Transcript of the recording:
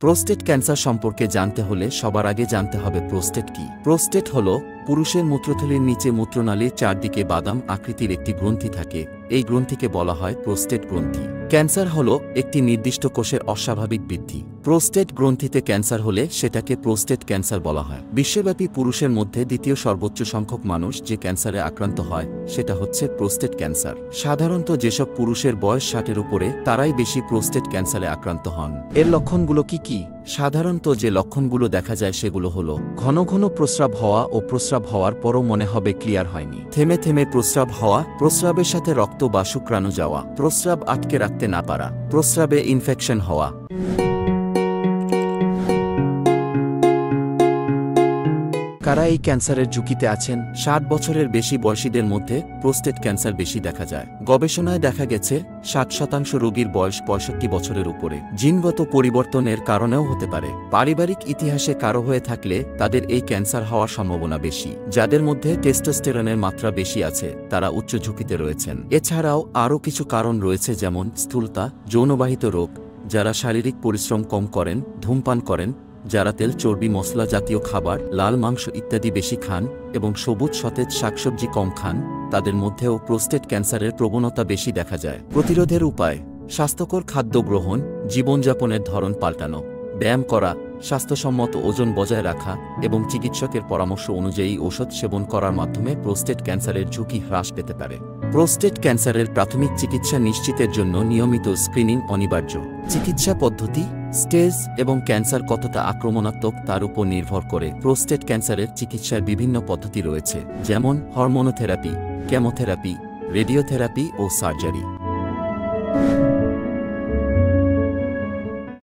Prostate cancer সম্পর্কে জানতে হলে সবার আগে জানতে হবে প্রোস্টেট কি। প্রোস্টেট হল পুরুষের মূত্রথলির নিচে মূত্রনালীর চারদিকে বাদাম আকৃতির একটি গ্রন্থি থাকে। এই গ্রন্থিকে বলা হয় প্রোস্টেট গ্রন্থি। ক্যান্সার হল একটি নির্দিষ্ট কোষের অস্বাভাবিক বৃদ্ধি। প্রোস্টেট গ্রন্থিতে ক্যান্সার হলে সেটাকে প্রোস্টেট ক্যান্সার বলা হয়। বিশ্বব্যাপী পুরুষের মধ্যে দ্বিতীয় সর্বোচ্চ সংখ্যক মানুষ যে ক্যান্সারে আক্রান্ত হয় সেটা হচ্ছে প্রোস্টেট ক্যান্সার। সাধারণত যেসব পুরুষের বয়স 60-এর উপরে তারাই বেশি প্রোস্টেট ক্যান্সারে আক্রান্ত হন। এর লক্ষণগুলো কি কি? সাধারণত যে লক্ষণগুলো দেখা যায় সেগুলো হলো ঘন ঘন প্রস্রাব হওয়া ও প্রস্রাব হওয়ার পরও মনে হবে ক্লিয়ার হয়নি, থেমে থেমে প্রস্রাব হওয়া, প্রস্রাবের সাথে রক্ত বা শুক্রাণু যাওয়া, প্রস্রাব আটকে রাখতে না পারা, প্রস্রাবে ইনফেকশন হওয়া। কারা এই ক্যান্সারের ঝুঁকিতে আছেন? 60 বছরের বেশি বয়সীদের মধ্যে প্রোস্টেট ক্যান্সার বেশি দেখা যায়। গবেষণায় দেখা গেছে 60% রোগীর বয়স 65 বছরের উপরে। জিনগত পরিবর্তনের কারণেও হতে পারে। পারিবারিক ইতিহাসে কারো হয়ে থাকলে তাদের এই ক্যান্সার হওয়ার সম্ভাবনা বেশি। যাদের মধ্যে টেস্টোস্টেরনের মাত্রা বেশি আছে তারা উচ্চ ঝুঁকিতে রয়েছেন। এছাড়াও আরও কিছু কারণ রয়েছে, যেমন স্থূলতা, যৌনবাহিত রোগ, যারা শারীরিক পরিশ্রম কম করেন, ধূমপান করেন, যারা তেল, চর্বি, মশলা জাতীয় খাবার, লাল মাংস ইত্যাদি বেশি খান এবং সবুজ সতেজ শাকসবজি কম খান, তাদের মধ্যেও প্রোস্টেট ক্যান্সারের প্রবণতা বেশি দেখা যায়। প্রতিরোধের উপায়: স্বাস্থ্যকর খাদ্য গ্রহণ, জীবনযাপনের ধরন পাল্টানো, ব্যায়াম করা, স্বাস্থ্যসম্মত ওজন বজায় রাখা এবং চিকিৎসকের পরামর্শ অনুযায়ী ওষুধ সেবন করার মাধ্যমে প্রোস্টেট ক্যান্সারের ঝুঁকি হ্রাস পেতে পারে। প্রোস্টেট ক্যান্সারের প্রাথমিক চিকিৎসা নিশ্চিতের জন্য নিয়মিত স্ক্রিনিং অনিবার্য। চিকিৎসা পদ্ধতি, স্টেজ এবং ক্যান্সার কতটা আক্রমণাত্মক তার উপর নির্ভর করে প্রোস্টেট ক্যান্সারের চিকিৎসার বিভিন্ন পদ্ধতি রয়েছে, যেমন হরমোনোথেরাপি, কেমোথেরাপি, রেডিওথেরাপি ও সার্জারি।